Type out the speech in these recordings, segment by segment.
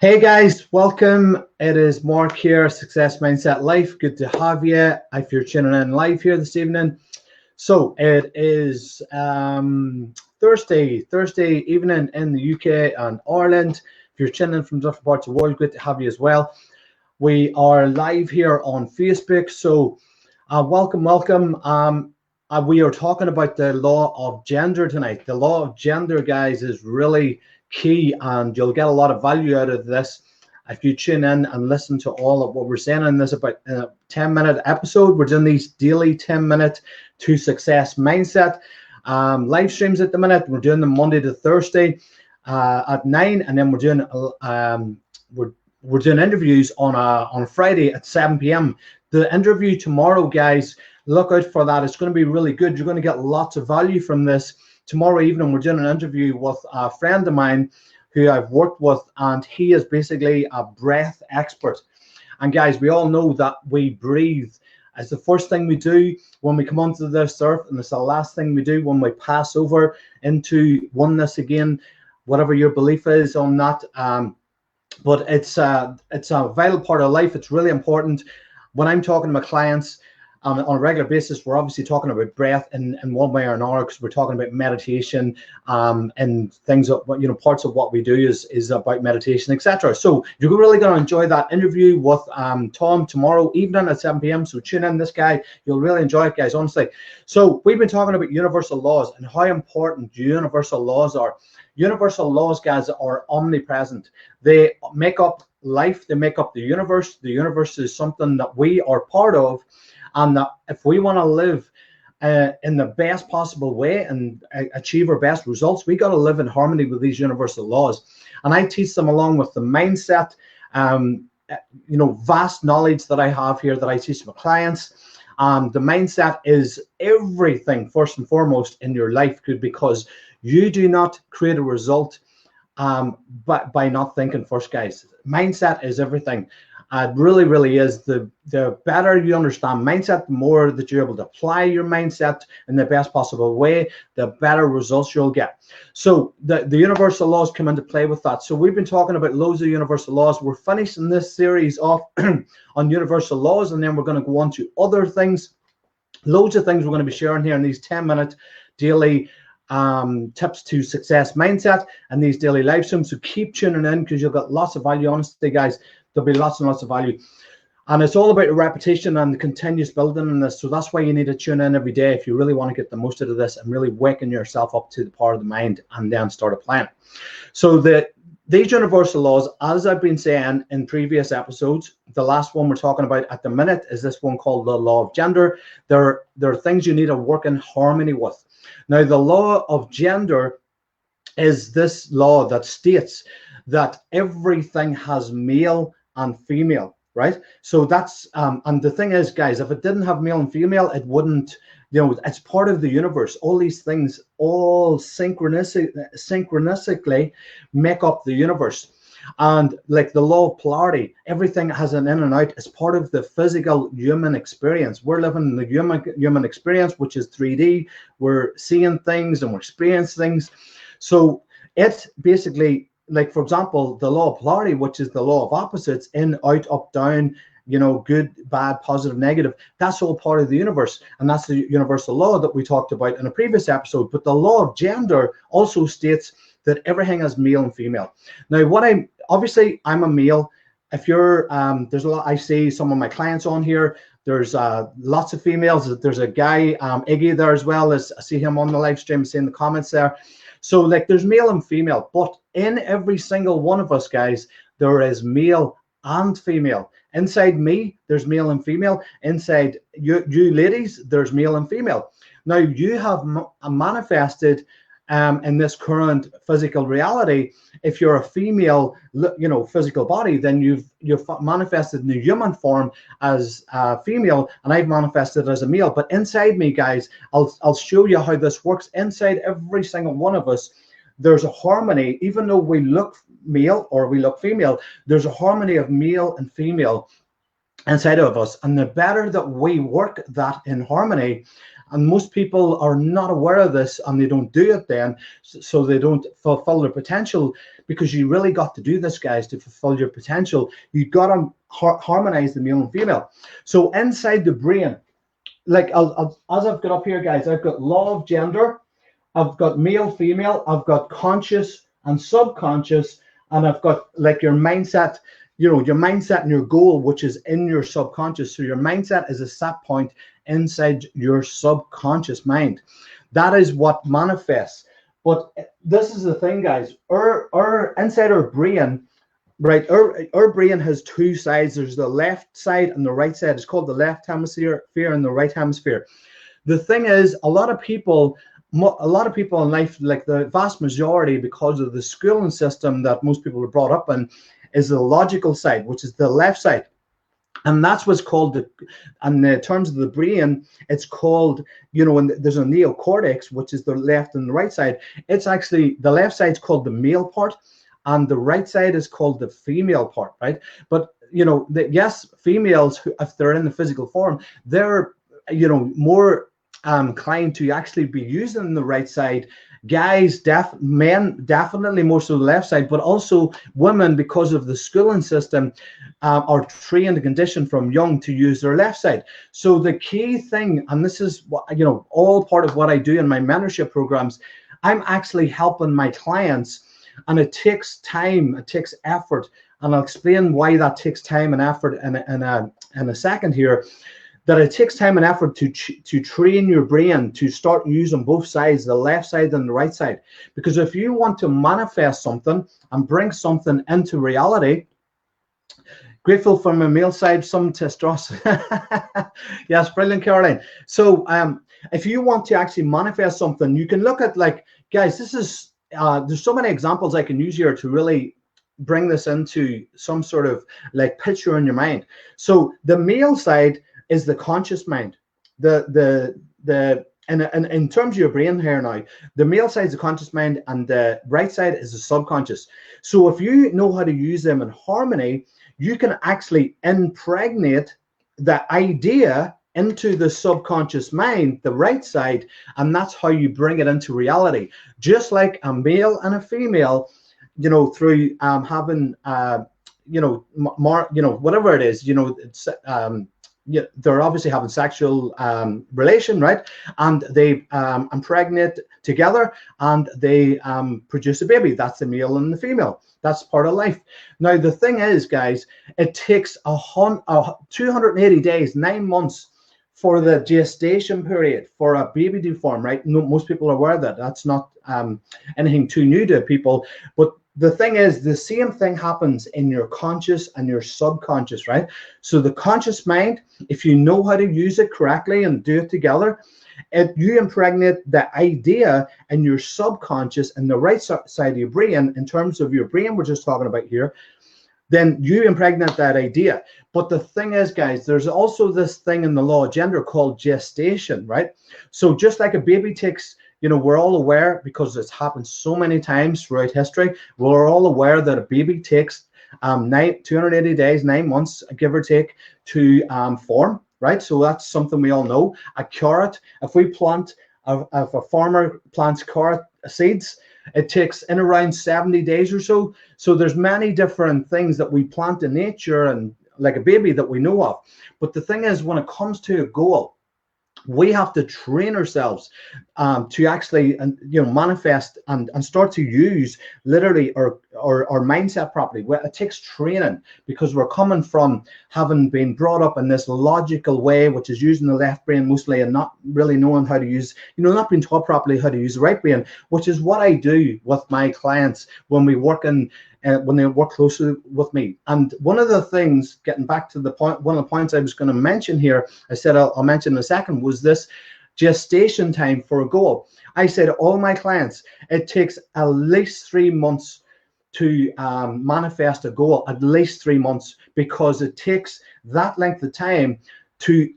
Hey guys, welcome. It is Mark here, Success Mindset Life. Good to have you if you're tuning in live here this evening. So it is Thursday evening in the UK and Ireland. If you're tuning in from different parts of the world, good to have you as well. We are live here on Facebook. So welcome. We are talking about the law of gender tonight. The law of gender, guys, is really key, and you'll get a lot of value out of this if you tune in and listen to all of what we're saying in this about a 10-minute episode. We're doing these daily 10-minute to success mindset live streams at the minute. We're doing them Monday to Thursday at 9, and then we're doing interviews on a Friday at 7 p.m. The interview tomorrow, guys, look out for that. It's going to be really good. You're going to get lots of value from this. Tomorrow evening, we're doing an interview with a friend of mine who I've worked with, and he is basically a breath expert. And guys, we all know that we breathe as the first thing we do when we come onto this earth, and it's the last thing we do when we pass over into oneness again, whatever your belief is on that. But it's a vital part of life. It's really important. When I'm talking to my clients, on a regular basis, we're obviously talking about breath in one way or another, because we're talking about meditation and things that, parts of what we do is about meditation, etc. So you're really going to enjoy that interview with Tom tomorrow evening at 7 p.m. So tune in, this guy. You'll really enjoy it, guys, honestly. So we've been talking about universal laws and how important universal laws are. Universal laws, guys, are omnipresent. They make up life. They make up the universe. The universe is something that we are part of. And that if we want to live in the best possible way and achieve our best results, we got to live in harmony with these universal laws. And I teach them along with the mindset, vast knowledge that I have here that I teach my clients. The mindset is everything, first and foremost, in your life, because you do not create a result but by not thinking first, guys. Mindset is everything. It really, really is. The better you understand mindset, the more that you're able to apply your mindset in the best possible way, the better results you'll get. So the universal laws come into play with that. So we've been talking about loads of universal laws. We're finishing this series off on universal laws, and then we're going to go on to other things. Loads of things we're going to be sharing here in these 10-minute daily tips to success mindset and these daily live streams. So keep tuning in, because you'll get lots of value. Honestly, guys, there'll be lots and lots of value, and it's all about the repetition and the continuous building in this. So that's why you need to tune in every day if you really want to get the most out of this and really waken yourself up to the power of the mind and then start applying. So these universal laws, as I've been saying in previous episodes, the last one we're talking about at the minute is this one called the law of gender. There are things you need to work in harmony with. Now, the law of gender is this law that states that everything has male and female, right? So that's and the thing is, guys, if it didn't have male and female, it wouldn't, it's part of the universe. All these things all synchronistically make up the universe. And like the law of polarity, everything has an in and out. It's part of the physical human experience. We're living in the human experience, which is 3D. We're seeing things and we're experiencing things. So it's basically, like, for example, the law of polarity, which is the law of opposites, in, out, up, down, good, bad, positive, negative. That's all part of the universe. And that's the universal law that we talked about in a previous episode. But the law of gender also states that everything is male and female. Now, obviously I'm a male. If you're, there's a lot, I see some of my clients on here. There's lots of females. There's a guy, Iggy, there as well. I see him on the live stream, seeing the comments there. So like there's male and female, but in every single one of us, guys, there is male and female. Inside me, there's male and female. Inside you ladies, there's male and female. Now you have manifested in this current physical reality. If you're a female, physical body, then you've manifested in the human form as a female, and I've manifested as a male. But inside me, guys, I'll show you how this works. Inside every single one of us, there's a harmony. Even though we look male or we look female, there's a harmony of male and female inside of us. And the better that we work that in harmony, And most people are not aware of this, and they don't do it then, so they don't fulfill their potential. Because you really got to do this, guys, to fulfill your potential. You got to harmonize the male and female. So inside the brain, like as I've got up here, guys, I've got law of gender, I've got male, female, I've got conscious and subconscious, and I've got like your mindset, your mindset and your goal, which is in your subconscious. So your mindset is a set point inside your subconscious mind. That is what manifests. But this is the thing, guys, our inside our brain, right? Our brain has two sides. There's the left side and the right side. It's called the left hemisphere and the right hemisphere. The thing is, a lot of people in life, like the vast majority, because of the schooling system that most people are brought up in, is the logical side, which is the left side. And that's what's called in the terms of the brain, it's called, when there's a neocortex, which is the left and the right side. It's actually, the left side is called the male part, and the right side is called the female part, right? But yes, females, who, if they're in the physical form, they're more inclined to actually be using the right side. Guys, men definitely more so the left side, but also women, because of the schooling system, are trained and conditioned from young to use their left side. So the key thing, and this is what all part of what I do in my mentorship programs, I'm actually helping my clients, and it takes time, it takes effort, and I'll explain why that takes time and effort in a second here. That it takes time and effort to train your brain to start using both sides, the left side and the right side. Because if you want to manifest something and bring something into reality, grateful for my male side, some testosterone. Yes, brilliant, Caroline. So if you want to actually manifest something, you can look at, like, guys, this is, there's so many examples I can use here to really bring this into some sort of like picture in your mind. So the male side is the conscious mind. In terms of your brain here now, the male side is the conscious mind, and the right side is the subconscious. So if you know how to use them in harmony, you can actually impregnate the idea into the subconscious mind, the right side, and that's how you bring it into reality. Just like a male and a female, through having whatever it is, it's they're obviously having sexual relation, right? And they impregnate together, and they produce a baby. That's the male and the female. That's part of life. Now the thing is, guys, it takes 280 days, 9 months, for the gestation period for a baby to form, right? No, most people are aware of that. That's not anything too new to people. But the thing is, the same thing happens in your conscious and your subconscious, right? So the conscious mind, if you know how to use it correctly and do it together, you impregnate the idea in your subconscious and the right side of your brain. In terms of your brain, we're just talking about here, then you impregnate that idea. But the thing is, guys, there's also this thing in the law of gender called gestation, right? So just like a baby takes, we're all aware, because it's happened so many times throughout history, we're all aware that a baby takes 280 days, 9 months, give or take, to form, right? So that's something we all know. A carrot, if we plant, if a farmer plants carrot seeds, it takes in around 70 days or so. So there's many different things that we plant in nature, and like a baby, that we know of. But the thing is, when it comes to a goal, we have to train ourselves to actually manifest and start to use literally our mindset properly. Well, it takes training, because we're coming from having been brought up in this logical way, which is using the left brain mostly, and not really knowing how to use, not being taught properly how to use the right brain, which is what I do with my clients when we work in when they work closely with me. And one of the things, getting back to the point, one of the points I was going to mention here, I said I'll mention in a second, was this gestation time for a goal. I said to all my clients, it takes at least 3 months to manifest a goal, at least 3 months, because it takes that length of time to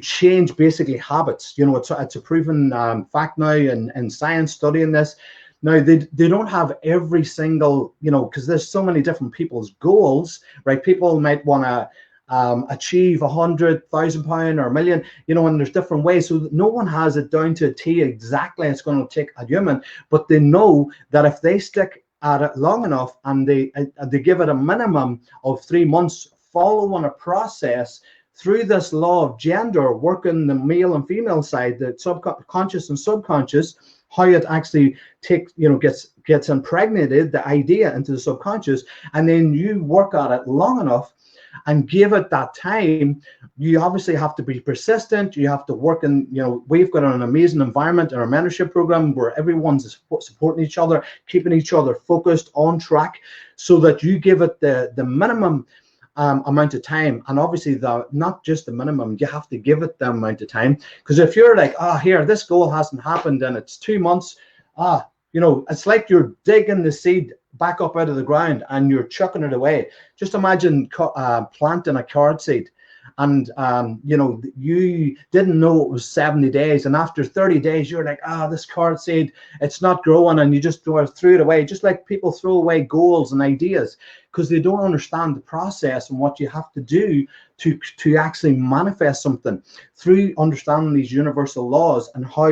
change basically habits. It's a proven fact now in science studying this. Now, they don't have every single, because there's so many different people's goals, right? People might want to achieve £100,000 or a million, you know, and there's different ways. So no one has it down to a T exactly. It's going to take a human, but they know that if they stick at it long enough and they give it a minimum of 3 months, following a process through this law of gender, working the male and female side, the subconscious and subconscious, how it actually takes, you know, gets impregnated, the idea, into the subconscious, and then you work at it long enough and give it that time. You obviously have to be persistent. You have to work in, you know, we've got an amazing environment in our mentorship program where everyone's supporting each other, keeping each other focused, on track, so that you give it the minimum amount of time. And obviously not just the minimum, you have to give it the amount of time. Because if you're like, here, this goal hasn't happened and it's 2 months, you know, it's like you're digging the seed back up out of the ground and you're chucking it away. Just imagine planting a carrot seed, and you know, you didn't know it was 70 days, and after 30 days you're like, this carrot seed, it's not growing, and you just threw it away. Just like people throw away goals and ideas because they don't understand the process and what you have to do to actually manifest something, through understanding these universal laws and how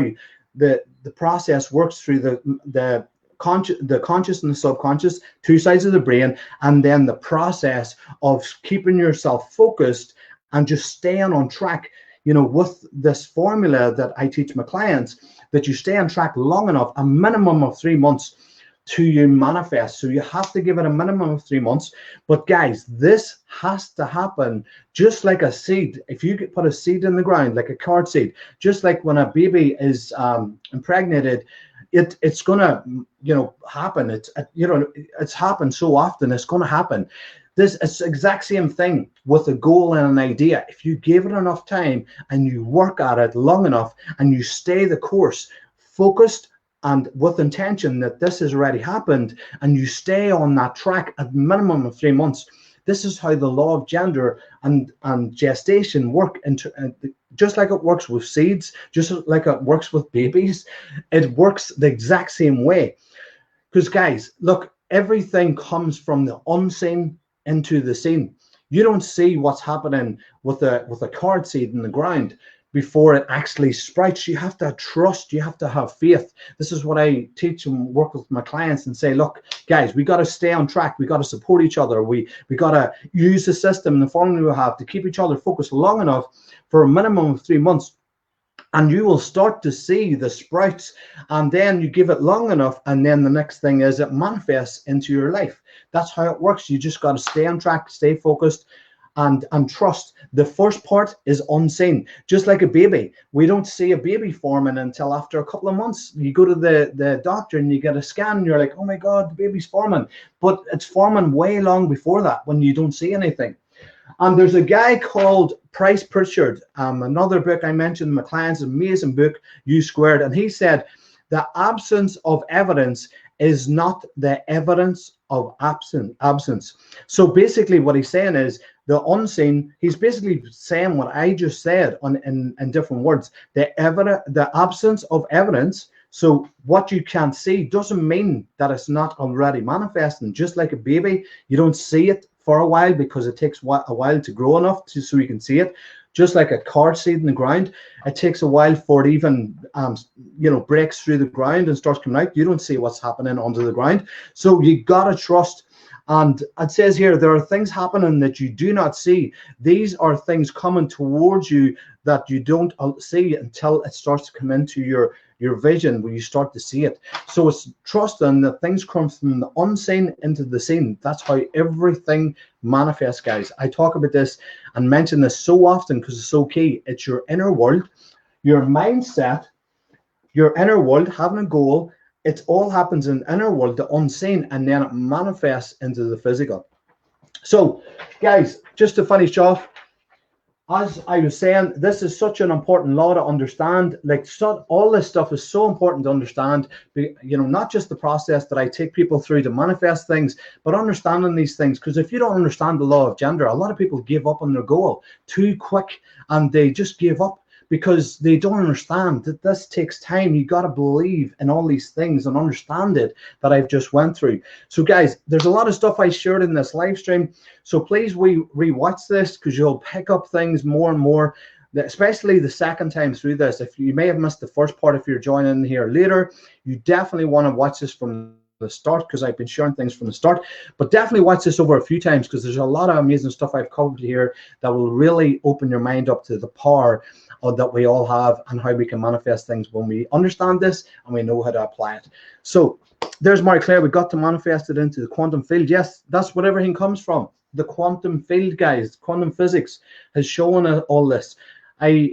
the process works through the conscious and the subconscious, two sides of the brain, and then the process of keeping yourself focused and just staying on track, you know, with this formula that I teach my clients, that you stay on track long enough, a minimum of 3 months, to you manifest. So you have to give it a minimum of 3 months. But guys, this has to happen just like a seed. If you put a seed in the ground, like a carrot seed, just like when a baby is impregnated, it's gonna, you know, happen. It's happened so often, it's gonna happen. It's the exact same thing with a goal and an idea. If you give it enough time and you work at it long enough and you stay the course, focused and with intention that this has already happened, and you stay on that track at minimum of 3 months, this is how the law of gender and gestation work. Just like it works with seeds, just like it works with babies, it works the exact same way. Because guys, look, everything comes from the unseen into the seen. You don't see what's happening with a carrot seed in the ground before it actually sprouts. You have to trust, you have to have faith. This is what I teach and work with my clients and say, look, guys, we got to stay on track. We got to support each other. We got to use the system and the formula we have to keep each other focused long enough for a minimum of 3 months. And you will start to see the sprouts, and then you give it long enough, and then the next thing is it manifests into your life. That's how it works. You just got to stay on track, stay focused, and trust. The first part is unseen. Just like a baby, we don't see a baby forming until after a couple of months. You go to the doctor and you get a scan and you're like, oh my God, the baby's forming. But it's forming way long before that when you don't see anything. And there's a guy called Price Pritchard, another book I mentioned in my clients, amazing book, U Squared, and he said the absence of evidence is not the evidence of absence. So basically what he's saying is the unseen, he's basically saying what I just said in different words. The absence of evidence, so what you can't see doesn't mean that it's not already manifesting. Just like a baby, you don't see it for a while because it takes a while to grow enough so you can see it. Just like a carrot seed in the ground, it takes a while for it even breaks through the ground and starts coming out. You don't see what's happening under the ground. So you gotta trust. And it says here, there are things happening that you do not see. These are things coming towards you that you don't see until it starts to come into your vision, when you start to see it. So it's trusting that things come from the unseen into the seen. That's how everything manifests, guys. I talk about this and mention this so often because it's so key. It's your inner world, your mindset, your inner world, having a goal. It all happens in the inner world, the unseen, and then it manifests into the physical. So, guys, just to finish off, as I was saying, this is such an important law to understand. All this stuff is so important to understand. Not just the process that I take people through to manifest things, but understanding these things. Because if you don't understand the law of gender, a lot of people give up on their goal too quick, and they just give up because they don't understand that this takes time. You got to believe in all these things and understand it that I've just went through. So guys, there's a lot of stuff I shared in this live stream. So please re-watch this, because you'll pick up things more and more, especially the second time through this. If you may have missed the first part, if you're joining here later, you definitely want to watch this from the start, because I've been sharing things from the start. But definitely watch this over a few times, because there's a lot of amazing stuff I've covered here that will really open your mind up to the power that we all have, and how we can manifest things when we understand this and we know how to apply it. So there's Marie Claire. We got to manifest it into the quantum field. Yes, that's what everything comes from. The quantum field, guys. Quantum physics has shown us all this. I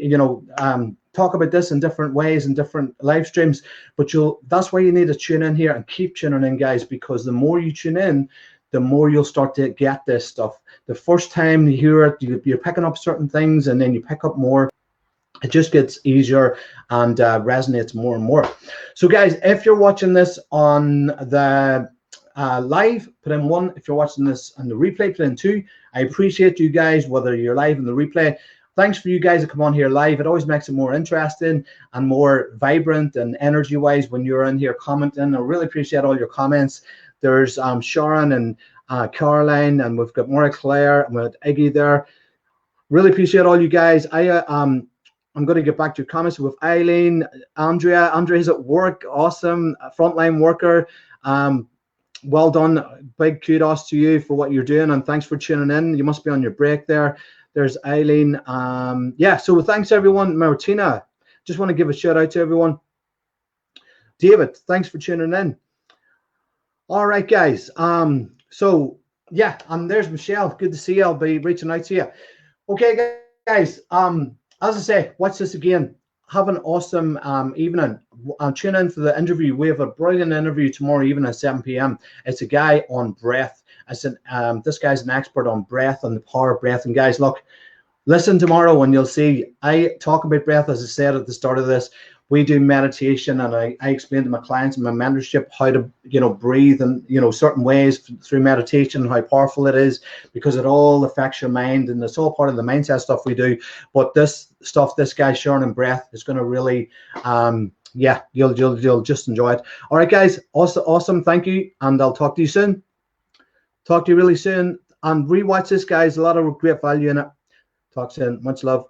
talk about this in different ways in different live streams, but that's why you need to tune in here and keep tuning in, guys, because the more you tune in, the more you'll start to get this stuff. The first time you hear it, you're picking up certain things, and then you pick up more. It just gets easier and resonates more and more. So guys, if you're watching this on the live, put in 1. If you're watching this on the replay, put in 2. I appreciate you guys, whether you're live in the replay. Thanks for you guys to come on here live. It always makes it more interesting and more vibrant and energy-wise when you're in here commenting. I really appreciate all your comments. There's Sharon and Caroline, and we've got Marie Claire, and we've got Iggy there. Really appreciate all you guys. I'm going to get back to your comments with Eileen, Andrea. Andrea's at work. Awesome. Frontline worker. Well done. Big kudos to you for what you're doing, and thanks for tuning in. You must be on your break there. There's Eileen. Yeah, so thanks everyone. Martina, just want to give a shout out to everyone. David, thanks for tuning in. All right, guys. So yeah, and there's Michelle. Good to see you. I'll be reaching out to you. Okay, guys. As I say, watch this again. Have an awesome evening. Tune in for the interview. We have a brilliant interview tomorrow evening at 7 p.m. It's a guy on breath. This guy's an expert on breath and the power of breath. And guys, look, listen tomorrow and you'll see. I talk about breath, as I said at the start of this. We do meditation, and I explain to my clients in my mentorship how to, breathe in, certain ways through meditation, how powerful it is, because it all affects your mind, and it's all part of the mindset stuff we do. But this stuff, this guy sharing in breath, is going to really, yeah, you'll just enjoy it. All right, guys, awesome. Thank you, and I'll talk to you soon. Talk to you really soon, and rewatch this, guys. A lot of great value in it. Talk soon. Much love.